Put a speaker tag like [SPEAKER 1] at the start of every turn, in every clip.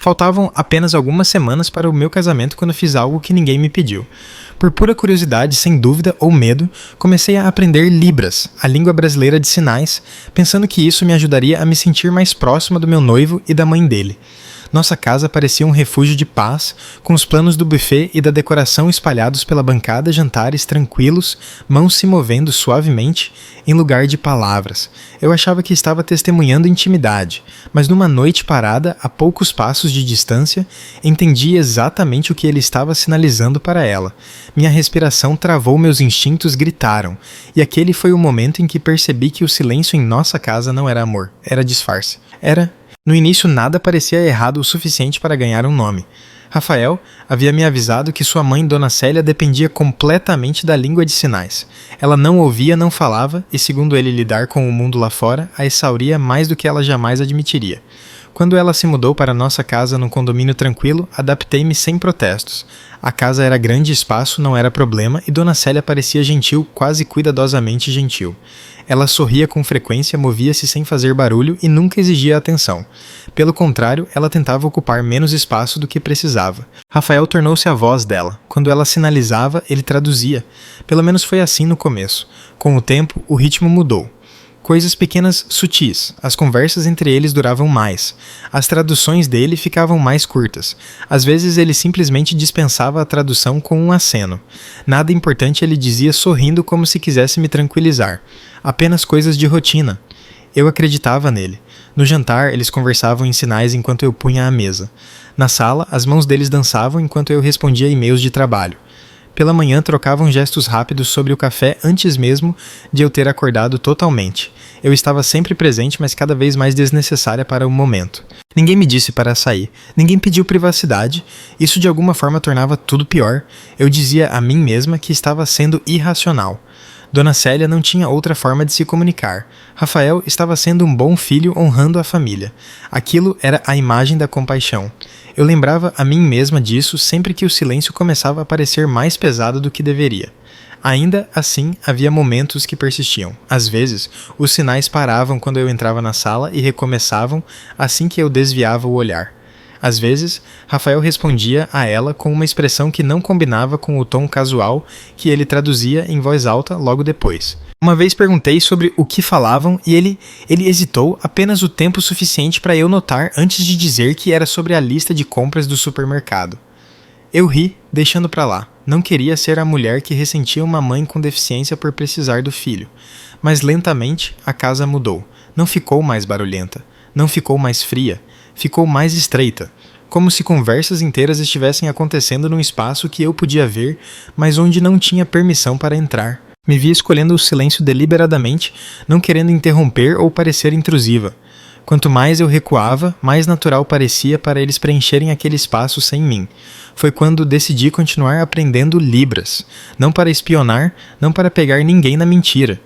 [SPEAKER 1] Faltavam apenas algumas semanas para o meu casamento quando fiz algo que ninguém me pediu. Por pura curiosidade, sem dúvida ou medo, comecei a aprender Libras, a língua brasileira de sinais, pensando que isso me ajudaria a me sentir mais próxima do meu noivo e da mãe dele. Nossa casa parecia um refúgio de paz, com os planos do buffet e da decoração espalhados pela bancada, jantares tranquilos, mãos se movendo suavemente, em lugar de palavras. Eu achava que estava testemunhando intimidade, mas numa noite parada, a poucos passos de distância, entendi exatamente o que ele estava sinalizando para ela. Minha respiração travou, meus instintos gritaram, e aquele foi o momento em que percebi que o silêncio em nossa casa não era amor, era disfarce. No início nada parecia errado o suficiente para ganhar um nome. Rafael havia me avisado que sua mãe, Dona Célia, dependia completamente da língua de sinais. Ela não ouvia, não falava, e segundo ele lidar com o mundo lá fora, a exauria mais do que ela jamais admitiria. Quando ela se mudou para nossa casa num condomínio tranquilo, adaptei-me sem protestos. A casa era grande e espaço não era problema e Dona Célia parecia gentil, quase cuidadosamente gentil. Ela sorria com frequência, movia-se sem fazer barulho e nunca exigia atenção. Pelo contrário, ela tentava ocupar menos espaço do que precisava. Rafael tornou-se a voz dela. Quando ela sinalizava, ele traduzia. Pelo menos foi assim no começo. Com o tempo, o ritmo mudou. Coisas pequenas sutis, as conversas entre eles duravam mais. As traduções dele ficavam mais curtas. Às vezes ele simplesmente dispensava a tradução com um aceno. Nada importante ele dizia sorrindo como se quisesse me tranquilizar. Apenas coisas de rotina. Eu acreditava nele. No jantar, eles conversavam em sinais enquanto eu punha a mesa. Na sala, as mãos deles dançavam enquanto eu respondia e-mails de trabalho. Pela manhã trocavam gestos rápidos sobre o café antes mesmo de eu ter acordado totalmente. Eu estava sempre presente, mas cada vez mais desnecessária para o momento. Ninguém me disse para sair, ninguém pediu privacidade, isso de alguma forma tornava tudo pior. Eu dizia a mim mesma que estava sendo irracional. Dona Célia não tinha outra forma de se comunicar. Rafael estava sendo um bom filho honrando a família. Aquilo era a imagem da compaixão. Eu lembrava a mim mesma disso sempre que o silêncio começava a parecer mais pesado do que deveria. Ainda assim, havia momentos que persistiam. Às vezes, os sinais paravam quando eu entrava na sala e recomeçavam assim que eu desviava o olhar. Às vezes, Rafael respondia a ela com uma expressão que não combinava com o tom casual que ele traduzia em voz alta logo depois. Uma vez perguntei sobre o que falavam e ele hesitou apenas o tempo suficiente para eu notar antes de dizer que era sobre a lista de compras do supermercado. Eu ri, deixando para lá. Não queria ser a mulher que ressentia uma mãe com deficiência por precisar do filho. Mas lentamente a casa mudou. Não ficou mais barulhenta. Não ficou mais fria. Ficou mais estreita. Como se conversas inteiras estivessem acontecendo num espaço que eu podia ver, mas onde não tinha permissão para entrar. Me vi escolhendo o silêncio deliberadamente, não querendo interromper ou parecer intrusiva. Quanto mais eu recuava, mais natural parecia para eles preencherem aquele espaço sem mim. Foi quando decidi continuar aprendendo Libras. Não para espionar, não para pegar ninguém na mentira.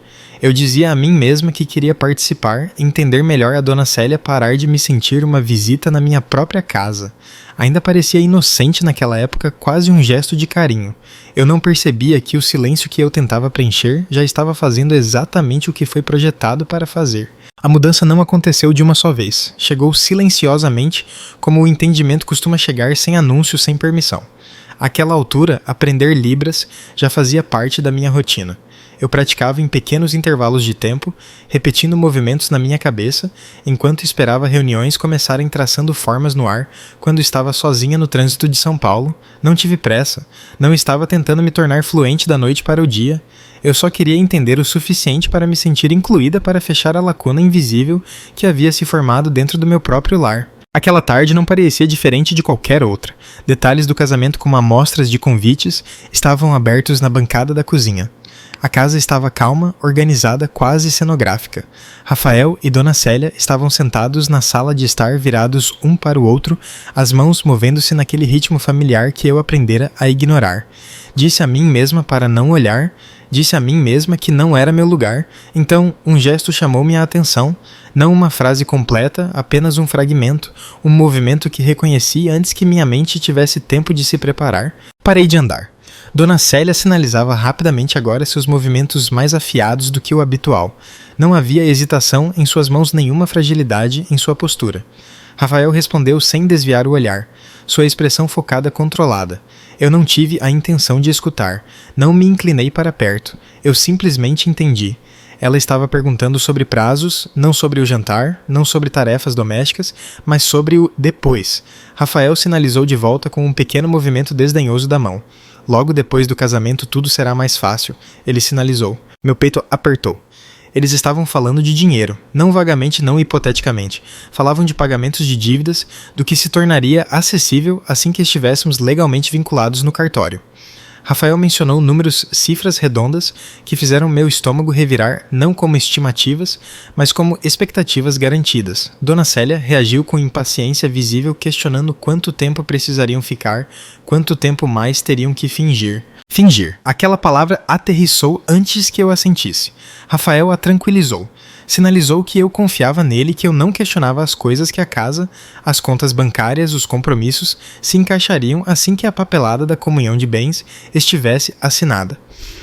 [SPEAKER 1] Eu dizia a mim mesma que queria participar, entender melhor a Dona Célia, parar de me sentir uma visita na minha própria casa. Ainda parecia inocente naquela época, quase um gesto de carinho. Eu não percebia que o silêncio que eu tentava preencher já estava fazendo exatamente o que foi projetado para fazer. A mudança não aconteceu de uma só vez. Chegou silenciosamente, como o entendimento costuma chegar sem anúncio, sem permissão. Àquela altura, aprender Libras já fazia parte da minha rotina. Eu praticava em pequenos intervalos de tempo, repetindo movimentos na minha cabeça, enquanto esperava reuniões começarem traçando formas no ar quando estava sozinha no trânsito de São Paulo. Não tive pressa, não estava tentando me tornar fluente da noite para o dia. Eu só queria entender o suficiente para me sentir incluída para fechar a lacuna invisível que havia se formado dentro do meu próprio lar. Aquela tarde não parecia diferente de qualquer outra. Detalhes do casamento como amostras de convites estavam abertos na bancada da cozinha. A casa estava calma, organizada, quase cenográfica. Rafael e Dona Célia estavam sentados na sala de estar virados um para o outro, as mãos movendo-se naquele ritmo familiar que eu aprendera a ignorar. Disse a mim mesma para não olhar, disse a mim mesma que não era meu lugar, então um gesto chamou minha atenção, não uma frase completa, apenas um fragmento, um movimento que reconheci antes que minha mente tivesse tempo de se preparar. Parei de andar. Dona Célia sinalizava rapidamente agora seus movimentos mais afiados do que o habitual. Não havia hesitação em suas mãos, nenhuma fragilidade em sua postura. Rafael respondeu sem desviar o olhar, sua expressão focada controlada. Eu não tive a intenção de escutar, não me inclinei para perto, eu simplesmente entendi. Ela estava perguntando sobre prazos, não sobre o jantar, não sobre tarefas domésticas, mas sobre o depois. Rafael sinalizou de volta com um pequeno movimento desdenhoso da mão. Logo depois do casamento tudo será mais fácil, ele sinalizou. Meu peito apertou. Eles estavam falando de dinheiro, não vagamente, não hipoteticamente. Falavam de pagamentos de dívidas, do que se tornaria acessível assim que estivéssemos legalmente vinculados no cartório. Rafael mencionou números, cifras redondas, que fizeram meu estômago revirar não como estimativas, mas como expectativas garantidas. Dona Célia reagiu com impaciência visível, questionando quanto tempo precisariam ficar, quanto tempo mais teriam que fingir. Fingir. Aquela palavra aterrissou antes que eu a sentisse. Rafael a tranquilizou. Sinalizou que eu confiava nele e que eu não questionava as coisas que a casa, as contas bancárias, os compromissos, se encaixariam assim que a papelada da comunhão de bens estivesse assinada.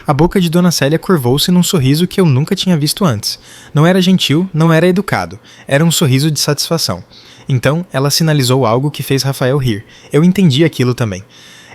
[SPEAKER 1] A boca de Dona Célia curvou-se num sorriso que eu nunca tinha visto antes. Não era gentil, não era educado. Era um sorriso de satisfação. Então, ela sinalizou algo que fez Rafael rir. Eu entendi aquilo também.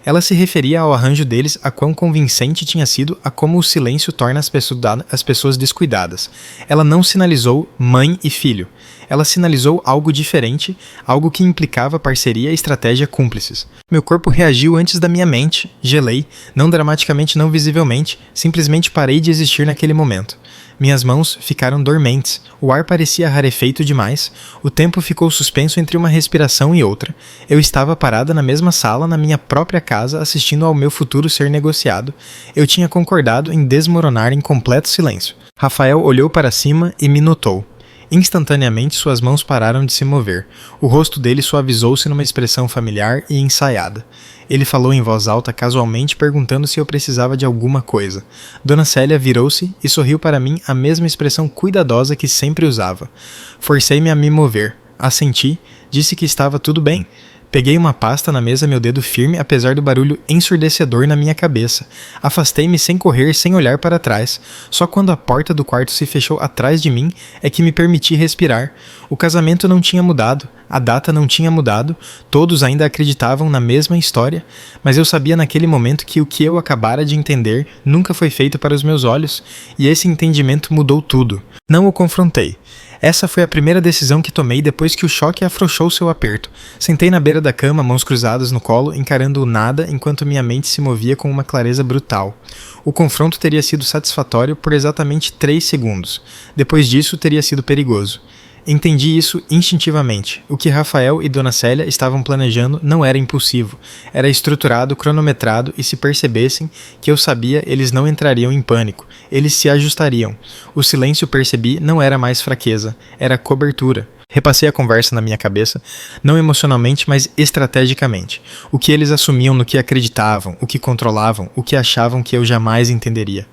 [SPEAKER 1] Ela se referia ao arranjo deles, a quão convincente tinha sido, a como o silêncio torna as pessoas descuidadas. Ela não sinalizou mãe e filho. Ela sinalizou algo diferente, algo que implicava parceria e estratégia cúmplices. Meu corpo reagiu antes da minha mente, gelei, não dramaticamente, não visivelmente, simplesmente parei de existir naquele momento. Minhas mãos ficaram dormentes, o ar parecia rarefeito demais, o tempo ficou suspenso entre uma respiração e outra. Eu estava parada na mesma sala, na minha própria casa, assistindo ao meu futuro ser negociado. Eu tinha concordado em desmoronar em completo silêncio. Rafael olhou para cima e me notou. Instantaneamente suas mãos pararam de se mover. O rosto dele suavizou-se numa expressão familiar e ensaiada. Ele falou em voz alta casualmente, perguntando se eu precisava de alguma coisa. Dona Célia virou-se e sorriu para mim a mesma expressão cuidadosa que sempre usava. Forcei-me a me mover. Assenti, disse que estava tudo bem. Peguei uma pasta na mesa, meu dedo firme, apesar do barulho ensurdecedor na minha cabeça. Afastei-me sem correr, sem olhar para trás. Só quando a porta do quarto se fechou atrás de mim é que me permiti respirar. O casamento não tinha mudado, a data não tinha mudado, todos ainda acreditavam na mesma história, mas eu sabia naquele momento que o que eu acabara de entender nunca foi feito para os meus olhos, e esse entendimento mudou tudo. Não o confrontei. Essa foi a primeira decisão que tomei depois que o choque afrouxou seu aperto. Sentei na beira da cama, mãos cruzadas no colo, encarando o nada enquanto minha mente se movia com uma clareza brutal. O confronto teria sido satisfatório por exatamente 3 segundos. Depois disso, teria sido perigoso. Entendi isso instintivamente. O que Rafael e Dona Célia estavam planejando não era impulsivo. Era estruturado, cronometrado e se percebessem que eu sabia, eles não entrariam em pânico. Eles se ajustariam. O silêncio, percebi, não era mais fraqueza. Era cobertura. Repassei a conversa na minha cabeça, não emocionalmente, mas estrategicamente. O que eles assumiam no que acreditavam, o que controlavam, o que achavam que eu jamais entenderia.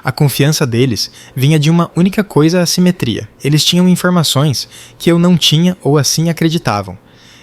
[SPEAKER 1] A confiança deles vinha de uma única coisa: a simetria. Eles tinham informações que eu não tinha ou assim acreditavam.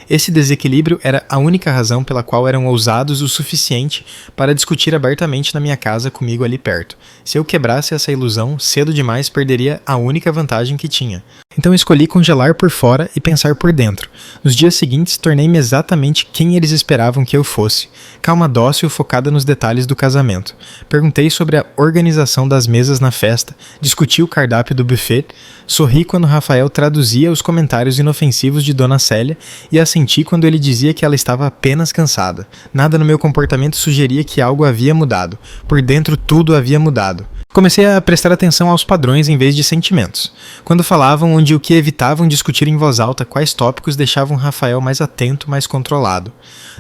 [SPEAKER 1] Esse desequilíbrio era a única razão pela qual eram ousados o suficiente para discutir abertamente na minha casa comigo ali perto. Se eu quebrasse essa ilusão, cedo demais perderia a única vantagem que tinha. Então escolhi congelar por fora e pensar por dentro. Nos dias seguintes, tornei-me exatamente quem eles esperavam que eu fosse. Calma dócil, focada nos detalhes do casamento. Perguntei sobre a organização das mesas na festa, discuti o cardápio do buffet, sorri quando Rafael traduzia os comentários inofensivos de Dona Célia e assenti quando ele dizia que ela estava apenas cansada. Nada no meu comportamento sugeria que algo havia mudado. Por dentro tudo havia mudado. Comecei a prestar atenção aos padrões em vez de sentimentos. Quando falavam onde o que evitavam discutir em voz alta, quais tópicos deixavam Rafael mais atento, mais controlado.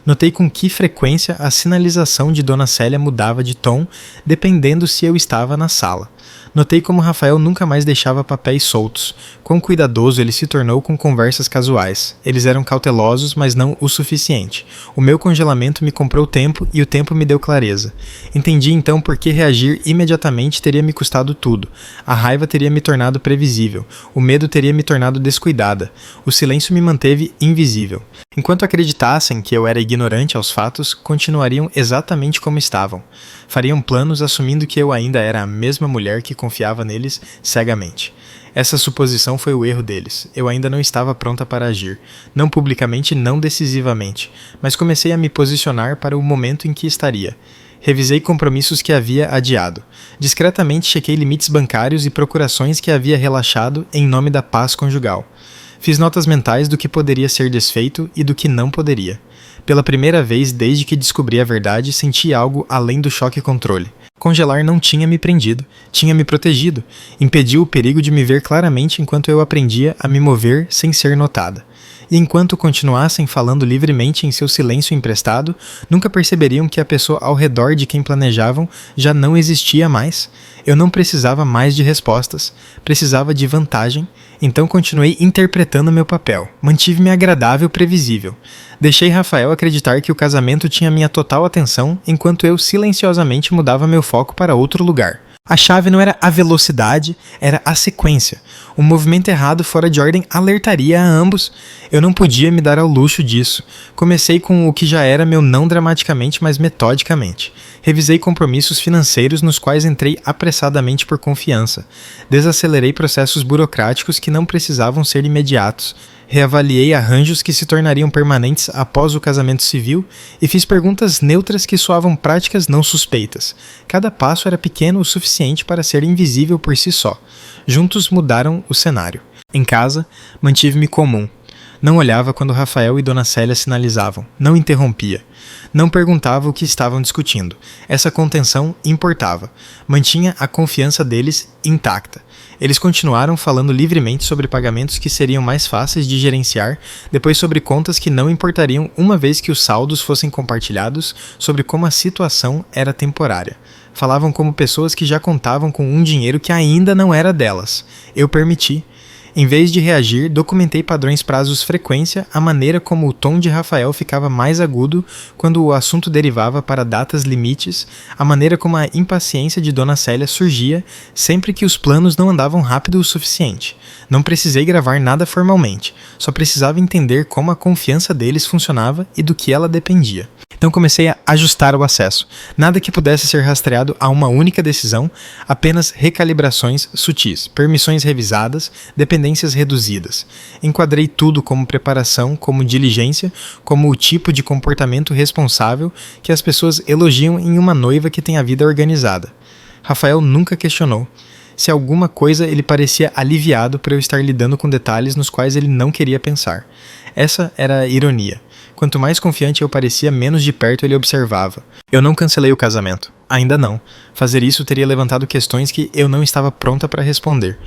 [SPEAKER 1] Notei com que frequência a sinalização de Dona Célia mudava de tom, dependendo se eu estava na sala. Notei como Rafael nunca mais deixava papéis soltos. Quão cuidadoso ele se tornou com conversas casuais. Eles eram cautelosos, mas não o suficiente. O meu congelamento me comprou tempo e o tempo me deu clareza. Entendi então por que reagir imediatamente teria me custado tudo. A raiva teria me tornado previsível. O medo teria me tornado descuidada. O silêncio me manteve invisível. Enquanto acreditassem que eu era ignorante aos fatos, continuariam exatamente como estavam. Fariam planos assumindo que eu ainda era a mesma mulher que confiava neles cegamente. Essa suposição foi o erro deles. Eu ainda não estava pronta para agir. Não publicamente, não decisivamente. Mas comecei a me posicionar para o momento em que estaria. Revisei compromissos que havia adiado. Discretamente chequei limites bancários e procurações que havia relaxado em nome da paz conjugal. Fiz notas mentais do que poderia ser desfeito e do que não poderia. Pela primeira vez desde que descobri a verdade, senti algo além do choque e controle. Congelar não tinha me prendido, tinha me protegido, impediu o perigo de me ver claramente enquanto eu aprendia a me mover sem ser notada. E enquanto continuassem falando livremente em seu silêncio emprestado, nunca perceberiam que a pessoa ao redor de quem planejavam já não existia mais. Eu não precisava mais de respostas, precisava de vantagem, então continuei interpretando meu papel. Mantive-me agradável, previsível. Deixei Rafael acreditar que o casamento tinha minha total atenção, enquanto eu silenciosamente mudava meu foco para outro lugar. A chave não era a velocidade, era a sequência. Um movimento errado fora de ordem alertaria a ambos. Eu não podia me dar ao luxo disso. Comecei com o que já era meu não dramaticamente, mas metodicamente. Revisei compromissos financeiros nos quais entrei apressadamente por confiança. Desacelerei processos burocráticos que não precisavam ser imediatos. Reavaliei arranjos que se tornariam permanentes após o casamento civil e fiz perguntas neutras que soavam práticas não suspeitas. Cada passo era pequeno o suficiente para ser invisível por si só. Juntos mudaram o cenário. Em casa, mantive-me comum. Não olhava quando Rafael e Dona Célia sinalizavam. Não interrompia. Não perguntava o que estavam discutindo. Essa contenção importava. Mantinha a confiança deles intacta. Eles continuaram falando livremente sobre pagamentos que seriam mais fáceis de gerenciar, depois sobre contas que não importariam uma vez que os saldos fossem compartilhados, sobre como a situação era temporária. Falavam como pessoas que já contavam com um dinheiro que ainda não era delas. Eu permiti. Em vez de reagir, documentei padrões, prazos, frequência, a maneira como o tom de Rafael ficava mais agudo quando o assunto derivava para datas limites, a maneira como a impaciência de Dona Célia surgia sempre que os planos não andavam rápido o suficiente. Não precisei gravar nada formalmente, só precisava entender como a confiança deles funcionava e do que ela dependia. Então comecei a ajustar o acesso. Nada que pudesse ser rastreado a uma única decisão, apenas recalibrações sutis, permissões revisadas, dependências reduzidas. Enquadrei tudo como preparação, como diligência, como o tipo de comportamento responsável que as pessoas elogiam em uma noiva que tem a vida organizada. Rafael nunca questionou. Se alguma coisa ele parecia aliviado por eu estar lidando com detalhes nos quais ele não queria pensar. Essa era a ironia. Quanto mais confiante eu parecia, menos de perto ele observava. Eu não cancelei o casamento. Ainda não. Fazer isso teria levantado questões que eu não estava pronta para responder.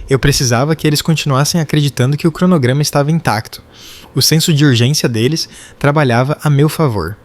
[SPEAKER 1] Eu precisava que eles continuassem acreditando que o cronograma estava intacto. O senso de urgência deles trabalhava a meu favor.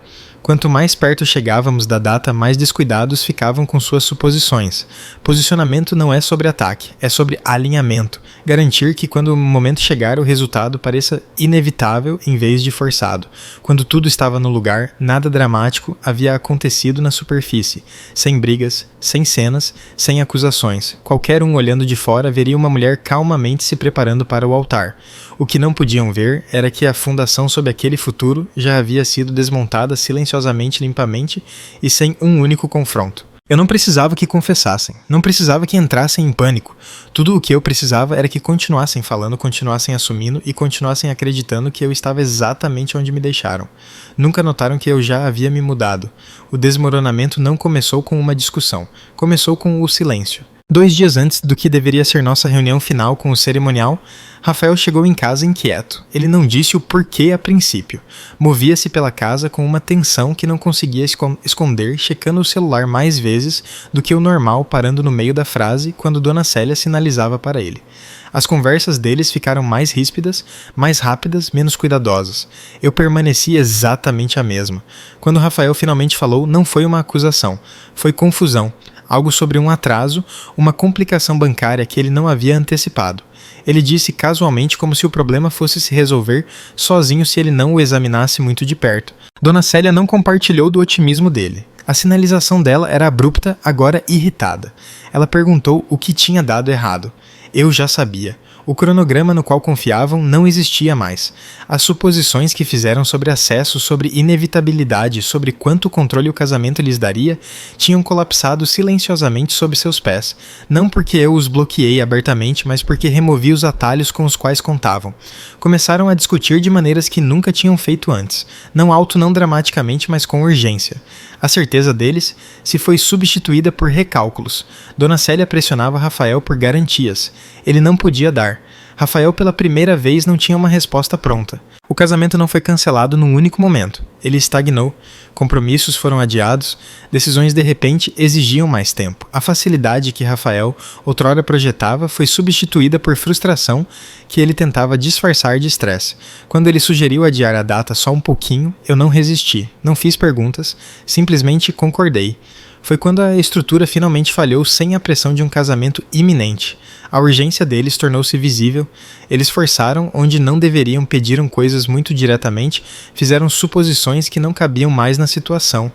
[SPEAKER 1] Quanto mais perto chegávamos da data, mais descuidados ficavam com suas suposições. Posicionamento não é sobre ataque, é sobre alinhamento. Garantir que quando o momento chegar, o resultado pareça inevitável em vez de forçado. Quando tudo estava no lugar, nada dramático havia acontecido na superfície. Sem brigas, sem cenas, sem acusações. Qualquer um olhando de fora veria uma mulher calmamente se preparando para o altar. O que não podiam ver era que a fundação sob aquele futuro já havia sido desmontada silenciosamente, limpamente e sem um único confronto. Eu não precisava que confessassem, não precisava que entrassem em pânico. Tudo o que eu precisava era que continuassem falando, continuassem assumindo e continuassem acreditando que eu estava exatamente onde me deixaram. Nunca notaram que eu já havia me mudado. O desmoronamento não começou com uma discussão, começou com o silêncio. 2 dias antes do que deveria ser nossa reunião final com o cerimonial, Rafael chegou em casa inquieto. Ele não disse o porquê a princípio. Movia-se pela casa com uma tensão que não conseguia esconder, checando o celular mais vezes do que o normal, parando no meio da frase quando Dona Célia sinalizava para ele. As conversas deles ficaram mais ríspidas, mais rápidas, menos cuidadosas. Eu permaneci exatamente a mesma. Quando Rafael finalmente falou, não foi uma acusação, foi confusão. Algo sobre um atraso, uma complicação bancária que ele não havia antecipado. Ele disse casualmente como se o problema fosse se resolver sozinho se ele não o examinasse muito de perto. Dona Célia não compartilhou do otimismo dele. A sinalização dela era abrupta, agora irritada. Ela perguntou o que tinha dado errado. Eu já sabia. O cronograma no qual confiavam não existia mais. As suposições que fizeram sobre acesso, sobre inevitabilidade, sobre quanto controle o casamento lhes daria, tinham colapsado silenciosamente sob seus pés. Não porque eu os bloqueei abertamente, mas porque removi os atalhos com os quais contavam. Começaram a discutir de maneiras que nunca tinham feito antes. Não alto, não dramaticamente, mas com urgência. A certeza deles se foi substituída por recálculos. Dona Célia pressionava Rafael por garantias. Ele não podia dar. Rafael pela primeira vez não tinha uma resposta pronta. O casamento não foi cancelado num único momento. Ele estagnou, compromissos foram adiados, decisões de repente exigiam mais tempo. A facilidade que Rafael outrora projetava foi substituída por frustração que ele tentava disfarçar de estresse. Quando ele sugeriu adiar a data só um pouquinho, eu não resisti, não fiz perguntas, simplesmente concordei. Foi quando a estrutura finalmente falhou sem a pressão de um casamento iminente. A urgência deles tornou-se visível. Eles forçaram onde não deveriam, pediram coisas muito diretamente, fizeram suposições que não cabiam mais na situação.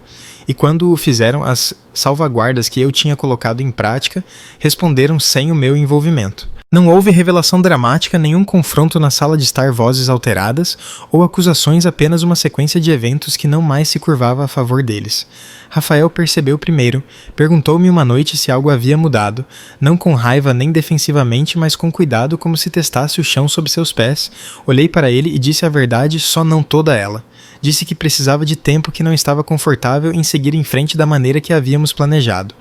[SPEAKER 1] E quando o fizeram, as salvaguardas que eu tinha colocado em prática responderam sem o meu envolvimento. Não houve revelação dramática, nenhum confronto na sala de estar, vozes alteradas, ou acusações, apenas uma sequência de eventos que não mais se curvava a favor deles. Rafael percebeu primeiro, perguntou-me uma noite se algo havia mudado, não com raiva nem defensivamente, mas com cuidado, como se testasse o chão sob seus pés. Olhei para ele e disse a verdade, só não toda ela. Disse que precisava de tempo, que não estava confortável em seguir em frente da maneira que havíamos planejado.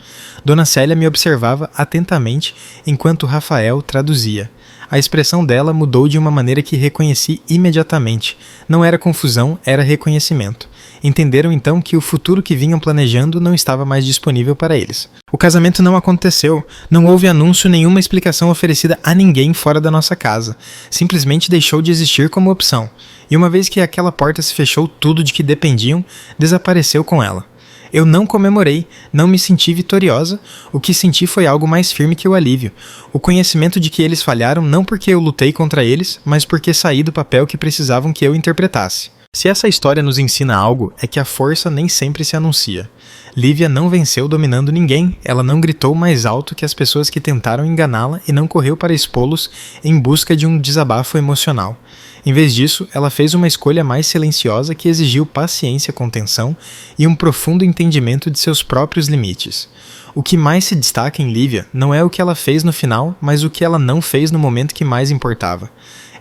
[SPEAKER 1] Dona Célia me observava atentamente enquanto Rafael traduzia. A expressão dela mudou de uma maneira que reconheci imediatamente. Não era confusão, era reconhecimento. Entenderam então que o futuro que vinham planejando não estava mais disponível para eles. O casamento não aconteceu, não houve anúncio, nenhuma explicação oferecida a ninguém fora da nossa casa. Simplesmente deixou de existir como opção. E uma vez que aquela porta se fechou, tudo de que dependiam desapareceu com ela. Eu não comemorei, não me senti vitoriosa, o que senti foi algo mais firme que o alívio. O conhecimento de que eles falharam não porque eu lutei contra eles, mas porque saí do papel que precisavam que eu interpretasse. Se essa história nos ensina algo, é que a força nem sempre se anuncia. Lívia não venceu dominando ninguém, ela não gritou mais alto que as pessoas que tentaram enganá-la e não correu para expô-los em busca de um desabafo emocional. Em vez disso, ela fez uma escolha mais silenciosa que exigiu paciência, contenção e um profundo entendimento de seus próprios limites. O que mais se destaca em Lívia não é o que ela fez no final, mas o que ela não fez no momento que mais importava.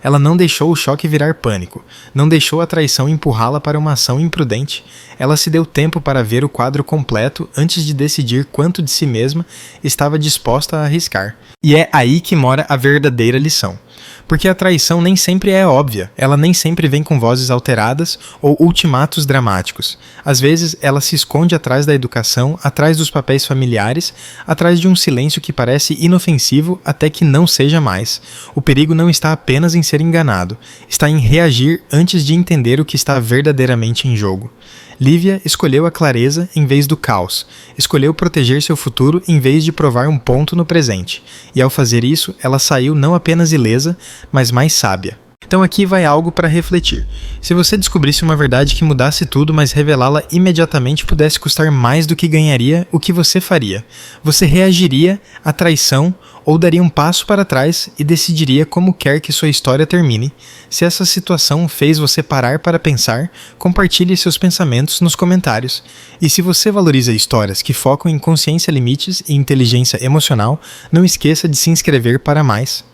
[SPEAKER 1] Ela não deixou o choque virar pânico, não deixou a traição empurrá-la para uma ação imprudente. Ela se deu tempo para ver o quadro completo antes de decidir quanto de si mesma estava disposta a arriscar. E é aí que mora a verdadeira lição. Porque a traição nem sempre é óbvia, ela nem sempre vem com vozes alteradas ou ultimatos dramáticos. Às vezes ela se esconde atrás da educação, atrás dos papéis familiares, atrás de um silêncio que parece inofensivo até que não seja mais. O perigo não está apenas em ser enganado, está em reagir antes de entender o que está verdadeiramente em jogo. Lívia escolheu a clareza em vez do caos, escolheu proteger seu futuro em vez de provar um ponto no presente, e ao fazer isso, ela saiu não apenas ilesa, mas mais sábia. Então aqui vai algo para refletir. Se você descobrisse uma verdade que mudasse tudo, mas revelá-la imediatamente pudesse custar mais do que ganharia, o que você faria? Você reagiria à traição ou daria um passo para trás e decidiria como quer que sua história termine? Se essa situação fez você parar para pensar, compartilhe seus pensamentos nos comentários. E se você valoriza histórias que focam em consciência, limites e inteligência emocional, não esqueça de se inscrever para mais.